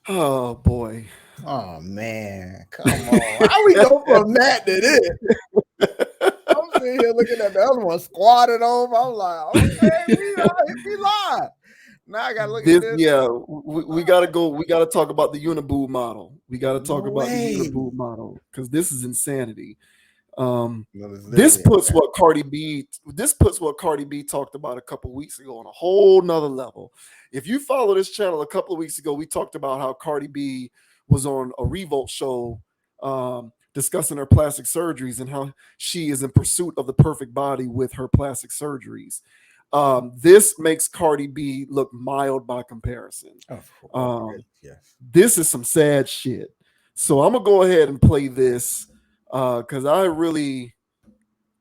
Oh boy. Oh man, come on. How we go from that to this? I'm sitting here looking at the other one squatted over. I'm like, okay, we live. Now I gotta look at This, this. yeah, we gotta go. We gotta talk about the UNI-BOOB model. We gotta talk No about the way. UNI-BOOB model because this is insanity. No, it's This literally puts what Cardi B. This puts what Cardi B talked about a couple weeks ago on a whole nother level. If you follow this channel, a couple of weeks ago, we talked about how Cardi B was on a Revolt show, discussing her plastic surgeries and how she is in pursuit of the perfect body with her plastic surgeries. This makes Cardi B look mild by comparison. of Um, yes. this is some sad shit. So I'm gonna go ahead and play this because I really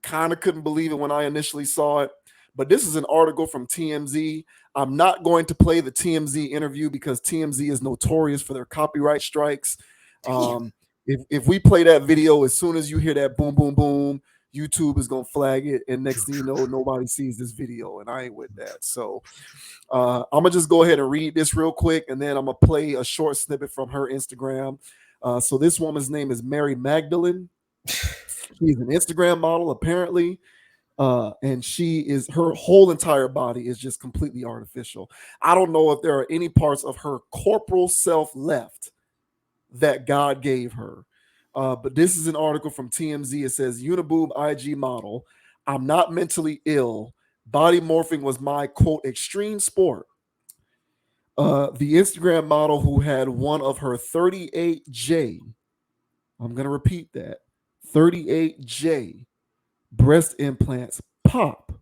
kind of couldn't believe it when I initially saw it. But this is an article from TMZ. I'm not going to play the TMZ interview because TMZ is notorious for their copyright strikes. Damn. If we play that video, as soon as you hear that boom, boom, boom, YouTube is gonna flag it, and next thing you know, nobody sees this video, and I ain't with that. So I'm gonna just go ahead and read this real quick, and then I'm gonna play a short snippet from her Instagram. So this woman's name is Mary Magdalene. She's an Instagram model, apparently. And her whole entire body is just completely artificial. I don't know if there are any parts of her corporal self left that God gave her. But this is an article from TMZ. It says UNI-BOOB IG model. I'm not mentally ill. Body morphing was my quote extreme sport. The Instagram model who had one of her 38J, I'm going to repeat that, 38J breast implants pop,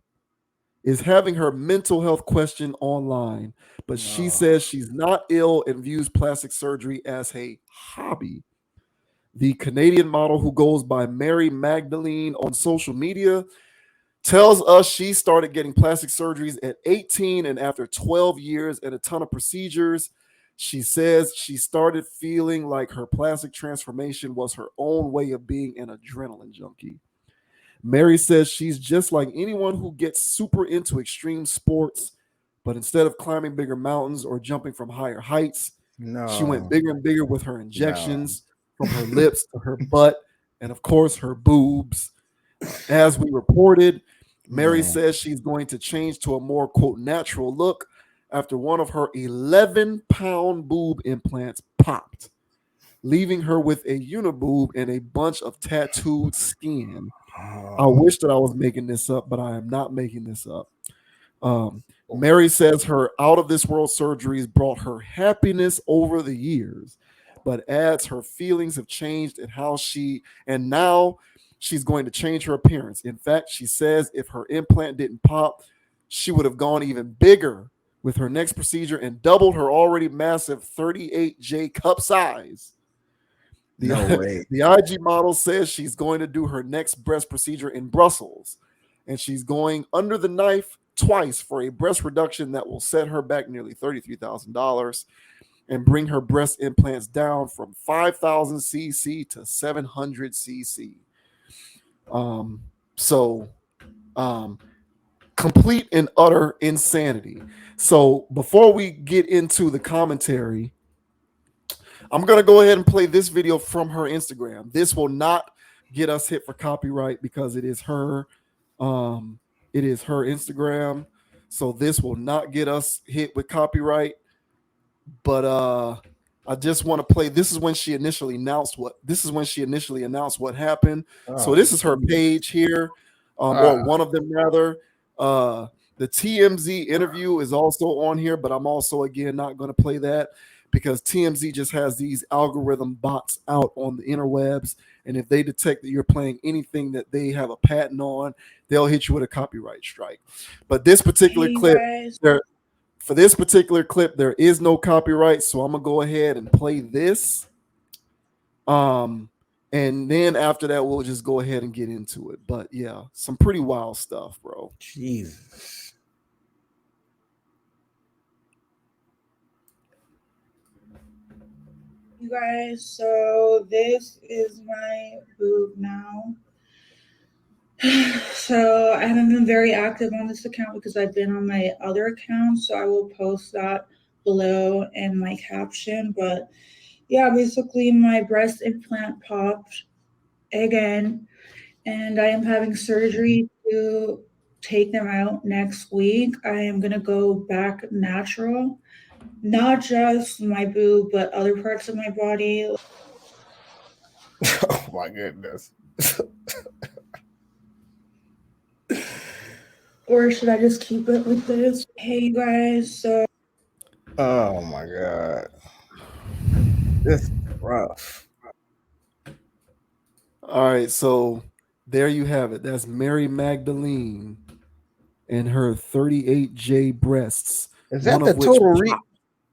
is having her mental health questioned online, but she says she's not ill and views plastic surgery as a hobby. The Canadian model who goes by Mary Magdalene on social media tells us she started getting plastic surgeries at 18, and after 12 years and a ton of procedures, she says she started feeling like her plastic transformation was her own way of being an adrenaline junkie. Mary says she's just like anyone who gets super into extreme sports, but instead of climbing bigger mountains or jumping from higher heights, she went No, bigger and bigger with her no. injections from her lips to her butt and, of course, her boobs. As we reported, Mary Man. says she's going to change to a more, quote, natural look after one of her 11-pound boob implants popped, leaving her with a uniboob and a bunch of tattooed skin. I wish that I was making this up, but I am not making this up. Mary says her out of this world surgeries brought her happiness over the years, but adds her feelings have changed and now she's going to change her appearance. In fact, she says if her implant didn't pop, she would have gone even bigger with her next procedure and doubled her already massive 38J cup size. No The, way. the IG model says she's going to do her next breast procedure in Brussels, and she's going under the knife twice for a breast reduction that will set her back nearly $33,000 and bring her breast implants down from 5,000 cc to 700 cc. So, complete and utter insanity. So, before we get into the commentary, I'm going to go ahead and play this video from her Instagram. This will not get us hit for copyright because it is her Instagram. So this will not get us hit with copyright. But I just want to play. This is when she initially announced what happened. So this is her page here, or one of them rather. The TMZ interview is also on here, but I'm also again not going to play that because TMZ just has these algorithm bots out on the interwebs, and if they detect that you're playing anything that they have a patent on, they'll hit you with a copyright strike. But this particular clip, for this particular clip, there is no copyright, so I'm gonna go ahead and play this. And then after that, we'll just go ahead and get into it. But yeah, some pretty wild stuff, bro. Jesus. You guys, so this is my boob now. So I haven't been very active on this account because I've been on my other account. So I will post that below in my caption. But yeah, basically my breast implant popped again, and I am having surgery to take them out next week. I am gonna go back natural, not just my boob, but other parts of my body. Oh my goodness. Or should I just keep it like this? Hey, you guys. So Oh my god. This is rough. All right, so there you have it. That's Mary Magdalene and her 38J breasts, Is one that the of which total popped.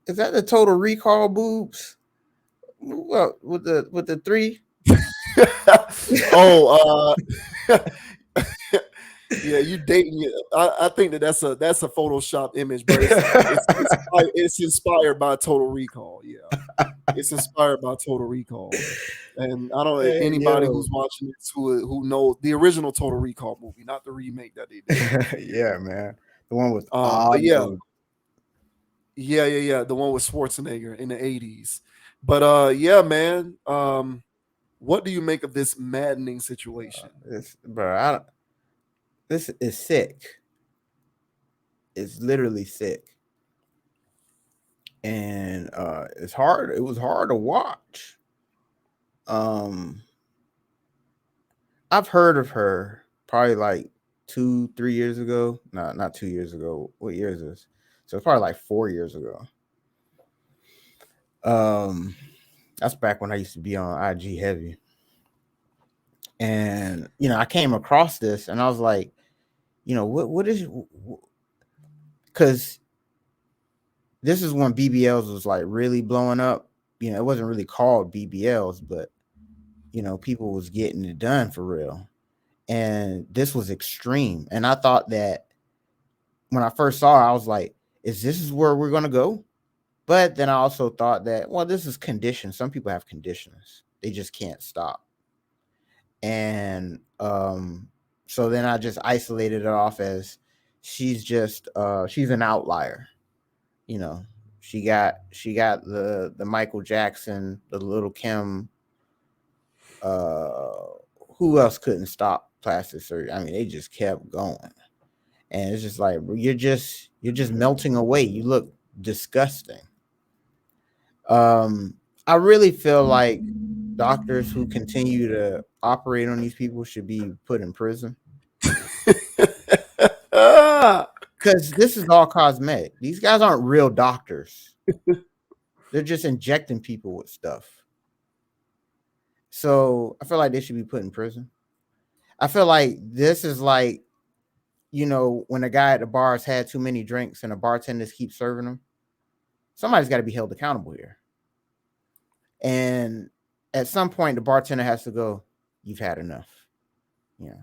is that the total recall boobs? Well, with the three? Oh, yeah, you dating it. I think that's a Photoshop image, but it's inspired by Total Recall. Yeah, it's inspired by Total Recall, and I don't know Hey, anybody yo. who's watching this who knows the original Total Recall movie, not the remake that they did. Yeah, man. The one with But odd yeah, boobs. yeah, the one with Schwarzenegger in the '80s. But yeah, man. What do you make of this maddening situation? This, bro, this is sick. It's literally sick. And it's hard. It was hard to watch. Um, I've heard of her probably like 2, 3 years ago. No, not 2 years ago. What year is this? So it's probably like 4 years ago. Um, that's back when I used to be on IG heavy. And I came across this and I was like, what is, because this is when BBLs was like really blowing up. It wasn't really called BBLs, but people was getting it done for real. And this was extreme. And I thought that when I first saw it, I was like, is this where we're gonna go? But then I also thought that, well, this is conditions. Some people have conditions. They just can't stop. And so then I just isolated it off as she's an outlier. You know, she got the Michael Jackson, the Little Kim. Uh, who else couldn't stop plastic surgery? I mean, they just kept going, and it's just like you're just melting away. You look disgusting. Um, I really feel like doctors who continue to operate on these people should be put in prison because this is all cosmetic. These guys aren't real doctors. They're just injecting people with stuff. So I feel like they should be put in prison. I feel like this is like, when a guy at the bars had too many drinks and the bartenders keep serving them. Somebody's got to be held accountable here. And at some point, the bartender has to go, you've had enough. Yeah.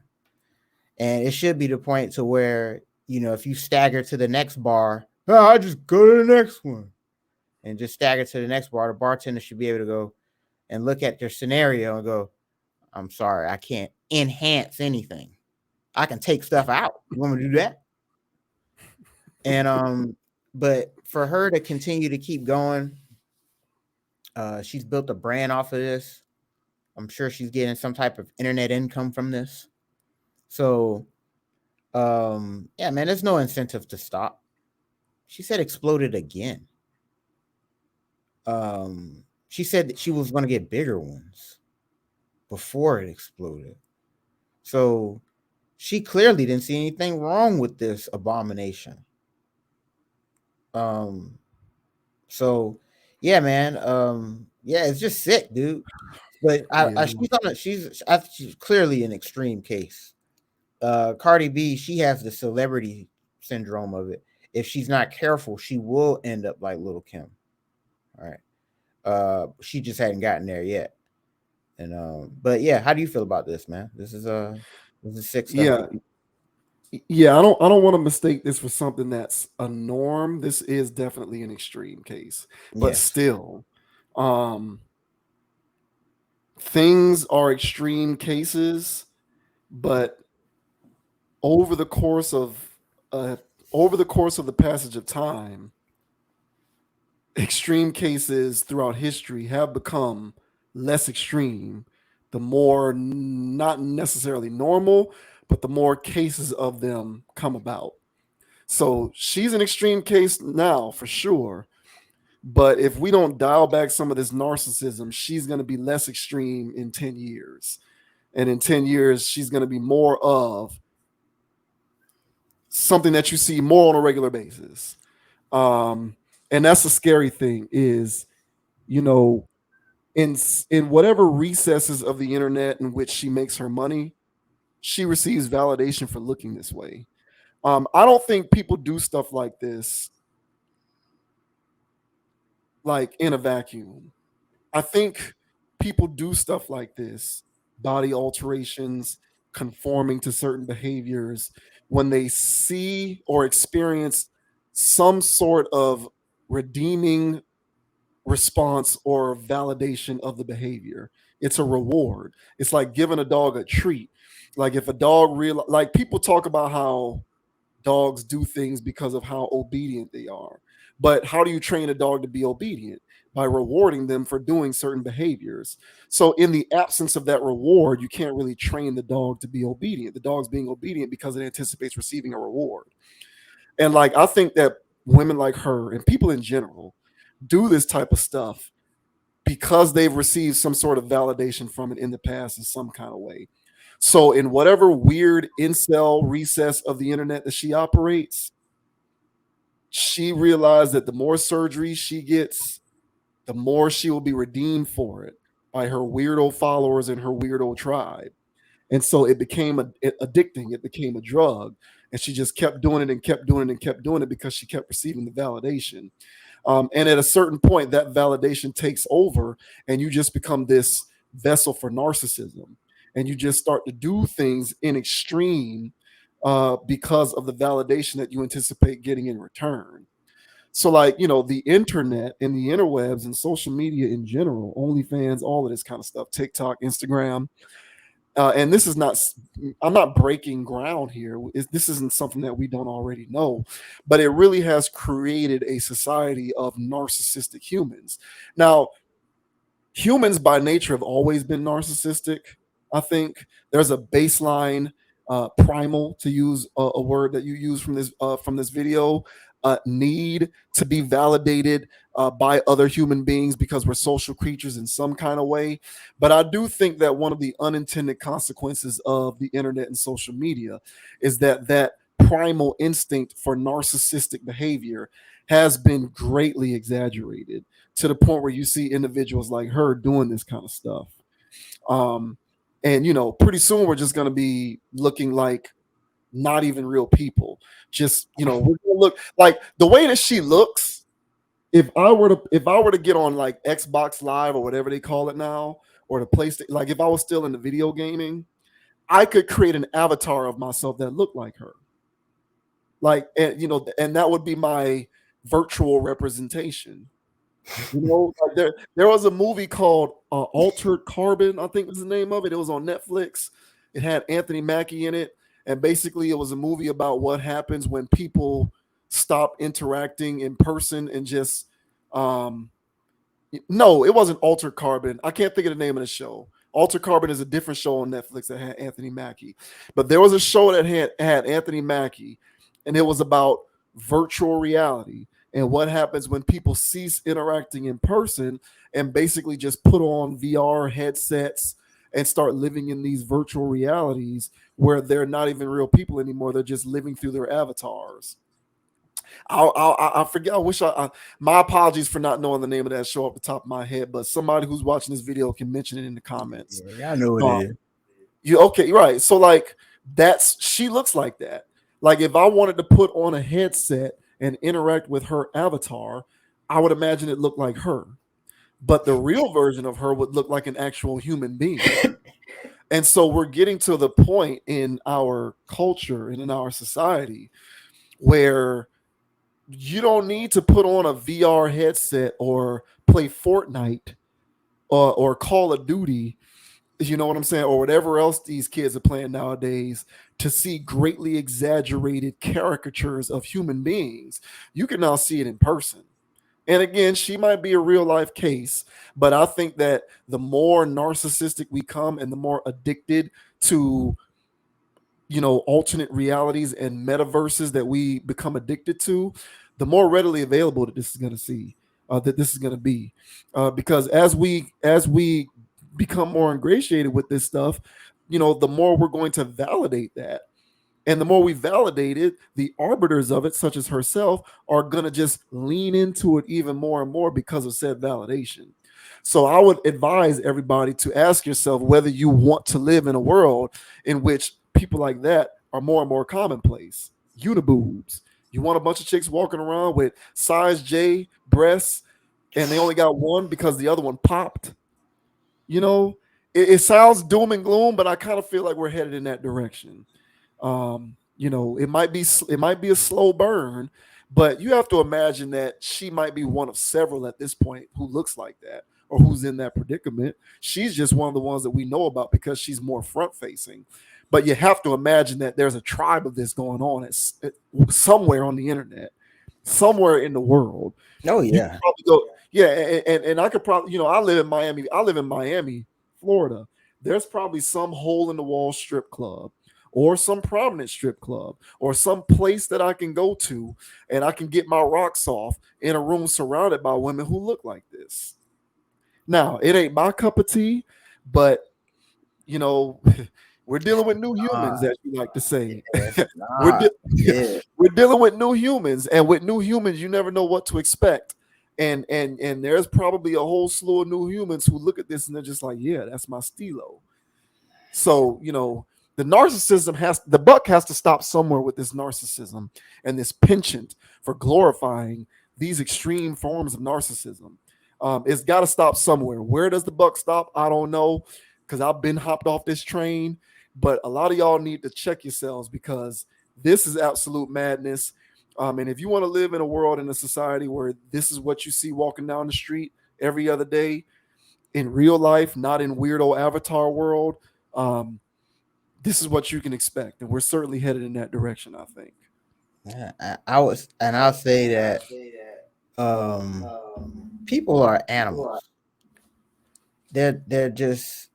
And it should be the point to where, if you stagger to the next bar, oh, I just go to the next one and just stagger to the next bar. The bartender should be able to go and look at your scenario and go, I'm sorry, I can't enhance anything. I can take stuff out. You want me to do that? And but for her to continue to keep going, she's built a brand off of this. I'm sure she's getting some type of internet income from this. So yeah, man, there's no incentive to stop. She said exploded again. She said that she was going to get bigger ones before it exploded. So she clearly didn't see anything wrong with this abomination. Um, so yeah, man. Yeah, it's just sick, dude. But Yeah, she's clearly an extreme case. Cardi B, she has the celebrity syndrome of it. If she's not careful, she will end up like Little Kim. All right. She just hadn't gotten there yet. And but yeah, how do you feel about this, man? This is sick stuff. yeah, yeah. I don't want to mistake this for something that's a norm. This is definitely an extreme case, but Yes. still, um, things are extreme cases, but over the course of uh, the passage of time, extreme cases throughout history have become less extreme the more not necessarily normal, but the more cases of them come about. So she's an extreme case now for sure. But if we don't dial back some of this narcissism, she's going to be less extreme in 10 years. And in 10 years, she's going to be more of something that you see more on a regular basis. And that's the scary thing is, you know, in whatever recesses of the internet in which she makes her money, she receives validation for looking this way. I don't think people do stuff like this like in a vacuum. I think people do stuff like this, body alterations, conforming to certain behaviors, when they see or experience some sort of redeeming response or validation of the behavior. It's a reward. It's like giving a dog a treat. Like if a dog like people talk about how dogs do things because of how obedient they are. But how do you train a dog to be obedient? By rewarding them for doing certain behaviors. So, in the absence of that reward, you can't really train the dog to be obedient. The dog's being obedient because it anticipates receiving a reward. And, like, I think that women like her and people in general do this type of stuff because they've received some sort of validation from it in the past in some kind of way. So, in whatever weird incel recess of the internet that she operates, she realized that the more surgery she gets, the more she will be redeemed for it by her weirdo followers and her weirdo tribe. And so it became addicting. It became a drug. And she just kept doing it and kept doing it and kept doing it because she kept receiving the validation. And at a certain point, that validation takes over, and you just become this vessel for narcissism. And you just start to do things in extreme because of the validation that you anticipate getting in return. So, like, you know, the internet and the interwebs and social media in general, OnlyFans, all of this kind of stuff, TikTok, Instagram. And this is not, I'm not breaking ground here. This isn't something that we don't already know, but it really has created a society of narcissistic humans. Now, humans by nature have always been narcissistic. I think there's a baseline primal, to use a word that you use from this video, need to be validated by other human beings because we're social creatures in some kind of way. But I do think that one of the unintended consequences of the internet and social media is that primal instinct for narcissistic behavior has been greatly exaggerated to the point where you see individuals like her doing this kind of stuff. And, you know, pretty soon we're just going to be looking like not even real people. Just, you know, we're gonna look like the way that she looks. If I were to get on like Xbox Live or whatever they call it now, or the PlayStation, like if I was still into video gaming, I could create an avatar of myself that looked like her. Like, and you know, and that would be my virtual representation. You know, like there was a movie called Altered Carbon, I think was the name of it. It was on Netflix. It had Anthony Mackie in it. And basically, it was a movie about what happens when people stop interacting in person and just, no, it wasn't Altered Carbon. I can't think of the name of the show. Altered Carbon is a different show on Netflix that had Anthony Mackie. But there was a show that had Anthony Mackie, and it was about virtual reality and what happens when people cease interacting in person and basically just put on VR headsets and start living in these virtual realities where they're not even real people anymore. They're just living through their avatars. I forget. I wish my apologies for not knowing the name of that show off the top of my head, but somebody who's watching this video can mention it in the comments. Yeah, I know it is. You okay? Right. So like she looks like that. Like if I wanted to put on a headset and interact with her avatar, I would imagine it looked like her. But the real version of her would look like an actual human being. And so we're getting to the point in our culture and in our society where you don't need to put on a VR headset or play Fortnite or Call of Duty You know what I'm saying? Or whatever else these kids are playing nowadays, to see greatly exaggerated caricatures of human beings. You can now see it in person. And again, she might be a real life case, but I think that the more narcissistic we come and the more addicted to, alternate realities and metaverses that we become addicted to, the more readily available that this is going to see, that this is going to be, because as we become more ingratiated with this stuff, the more we're going to validate that. And the more we validate it, the arbiters of it, such as herself, are going to just lean into it even more and more because of said validation. So I would advise everybody to ask yourself whether you want to live in a world in which people like that are more and more commonplace. Uniboobs. You want a bunch of chicks walking around with size J breasts, and they only got one because the other one popped. It sounds doom and gloom, but I kind of feel like we're headed in that direction. It might be a slow burn, but you have to imagine that she might be one of several at this point who looks like that or who's in that predicament. She's just one of the ones that we know about because she's more front facing. But you have to imagine that there's a tribe of this going on somewhere on the internet, somewhere in the world. Oh yeah. Yeah, and I could probably, I live in Miami. I live in Miami, Florida. There's probably some hole in the wall strip club or some prominent strip club or some place that I can go to and I can get my rocks off in a room surrounded by women who look like this. Now, it ain't my cup of tea, but we're dealing with new humans, as you like to say. We're dealing with new humans, and with new humans, you never know what to expect. And there's probably a whole slew of new humans who look at this and they're just like, yeah, that's my stilo. So, the buck has to stop somewhere with this narcissism and this penchant for glorifying these extreme forms of narcissism. It's got to stop somewhere. Where does the buck stop? I don't know, because I've been hopped off this train. But a lot of y'all need to check yourselves because this is absolute madness. And if you want to live in a world, in a society where this is what you see walking down the street every other day in real life, not in weirdo avatar world, this is what you can expect. And we're certainly headed in that direction, I think. Yeah, I'll say that people are animals. They're just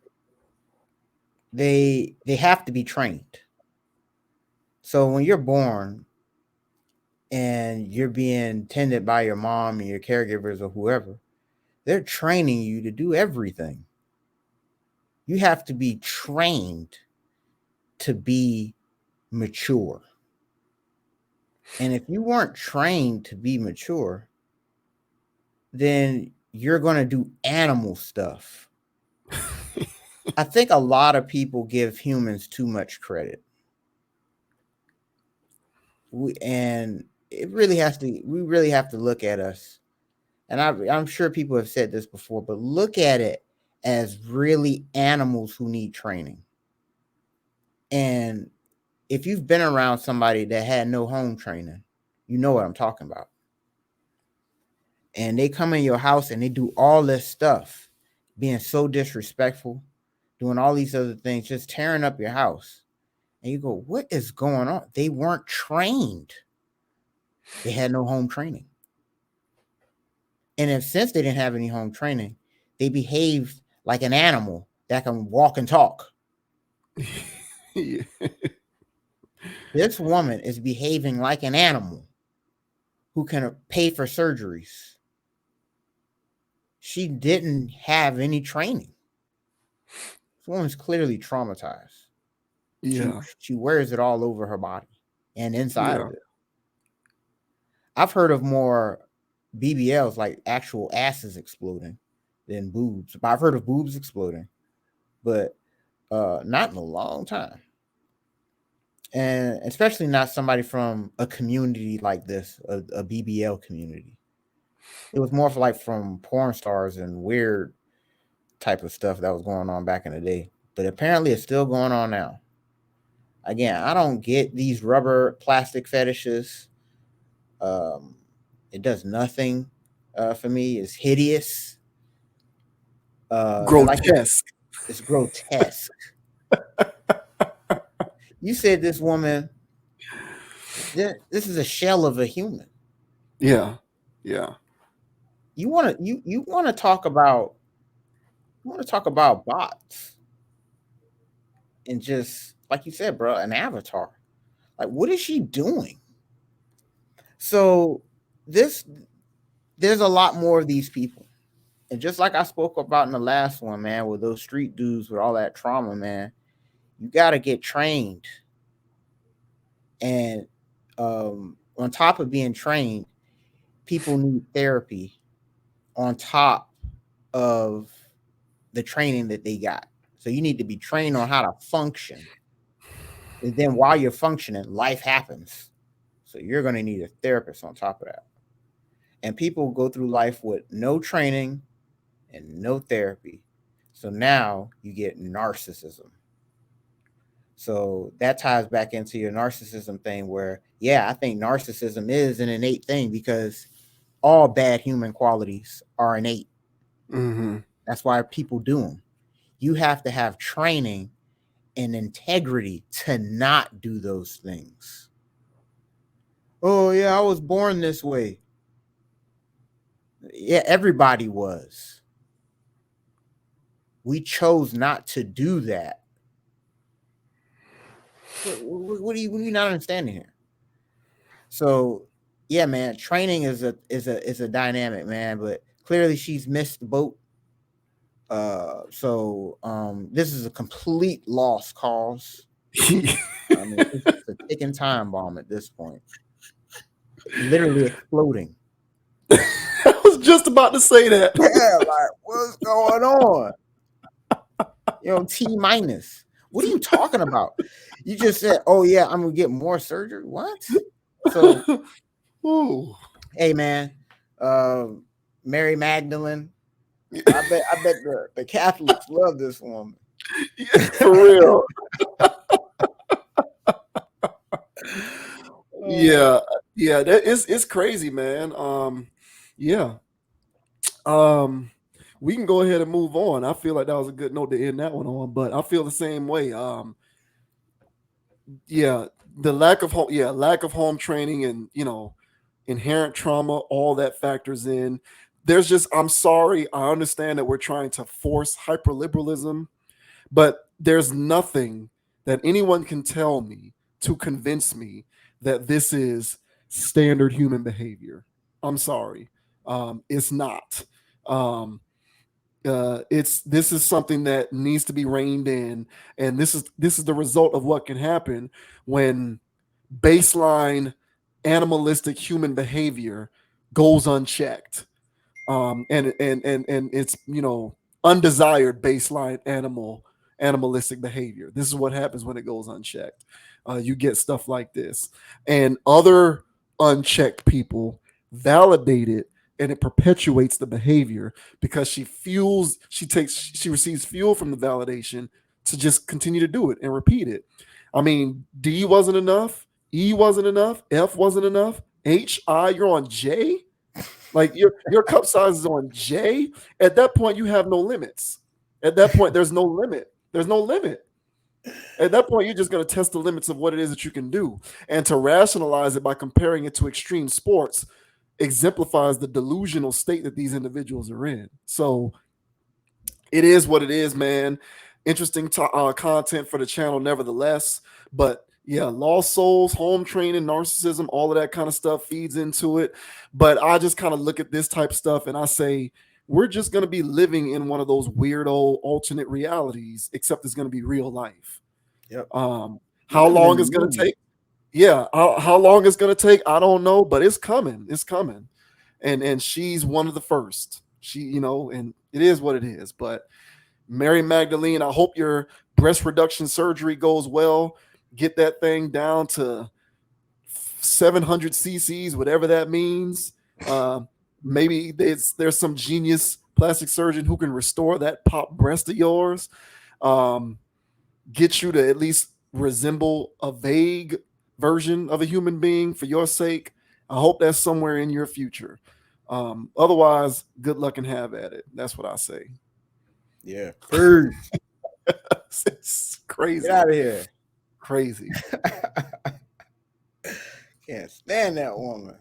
they have to be trained. So when you're born and you're being tended by your mom and your caregivers or whoever, they're training you to do everything. You have to be trained to be mature. And if you weren't trained to be mature, then you're going to do animal stuff. I think a lot of people give humans too much credit. We really have to look at us. And I'm sure people have said this before, but look at it as really animals who need training. And if you've been around somebody that had no home training, you know what I'm talking about. And they come in your house and they do all this stuff, being so disrespectful, doing all these other things, just tearing up your house. And you go, what is going on? They weren't trained. They had no home training. And since they didn't have any home training, they behaved like an animal that can walk and talk. Yeah. This woman is behaving like an animal who can pay for surgeries. She didn't have any training. This woman's clearly traumatized. Yeah. She wears it all over her body and inside of it. I've heard of more BBLs, like actual asses exploding, than boobs. But I've heard of boobs exploding, but not in a long time. And especially not somebody from a community like this, a BBL community. It was more from porn stars and weird type of stuff that was going on back in the day. But apparently it's still going on now. Again, I don't get these rubber plastic fetishes. It does nothing for me. It's hideous. Grotesque. It's grotesque. You said this woman, this is a shell of a human. Yeah. Yeah. You want to talk about bots and just like you said, bro, an avatar. Like, what is she doing? So there's a lot more of these people. And just like I spoke about in the last one, man, with those street dudes with all that trauma, man, you got to get trained. And on top of being trained, people need therapy on top of the training that they got. So you need to be trained on how to function. And then while you're functioning, life happens. So you're going to need a therapist on top of that. And people go through life with no training and no therapy. So now you get narcissism. So that ties back into your narcissism thing where, yeah, I think narcissism is an innate thing because all bad human qualities are innate. Mm-hmm. That's why people do them. You have to have training and integrity to not do those things. Oh, yeah, I was born this way. Yeah, everybody was. We chose not to do that. What are you not understanding here? So, yeah, man, training is a dynamic, man. But clearly, she's missed the boat. So this is a complete lost cause. I mean, it's a ticking time bomb at this point. Literally exploding. I was just about to say that. Yeah, like what's going on? T minus. What are you talking about? You just said, "Oh yeah, I'm gonna get more surgery." What? So, Ooh. hey man, Mary Magdalene. I bet the Catholics love this woman. Yeah, for real. Yeah, it's crazy, man. Yeah. We can go ahead and move on. I feel like that was a good note to end that one on, but I feel the same way. Yeah, the lack of home training and inherent trauma, all that factors in. There's just, I'm sorry, I understand that we're trying to force hyperliberalism, but there's nothing that anyone can tell me to convince me that this is standard human behavior. I'm sorry. It's not. This is something that needs to be reined in, and this is the result of what can happen when baseline animalistic human behavior goes unchecked, and it's undesired baseline animalistic behavior. This is what happens when it goes unchecked. You get stuff like this, and other unchecked people validate it, and it perpetuates the behavior because she receives fuel from the validation to just continue to do it and repeat it. I mean, D wasn't enough, E wasn't enough, F wasn't enough, H, I, you're on J. Like your cup size is on J. At that point, you have no limits. At that point, there's no limit. There's no limit. At that point, you're just going to test the limits of what it is that you can do. And to rationalize it by comparing it to extreme sports exemplifies the delusional state that these individuals are in. So it is what it is, man. Interesting content for the channel, nevertheless. But yeah, lost souls, home training, narcissism, all of that kind of stuff feeds into it. But I just kind of look at this type of stuff and I say, we're just going to be living in one of those weirdo alternate realities, except it's going to be real life. Yep. How long it's going to take? Yeah. How long it's going to take? I don't know, but it's coming. It's coming. And she's one of the first. And it is what it is. But Mary Magdalene, I hope your breast reduction surgery goes well. Get that thing down to 700 cc's, whatever that means. Maybe there's some genius plastic surgeon who can restore that pop breast of yours, get you to at least resemble a vague version of a human being for your sake. I hope that's somewhere in your future. Otherwise, good luck and have at it. That's what I say. Yeah. Peace. It's crazy. Get out of here. Crazy. Can't stand that woman.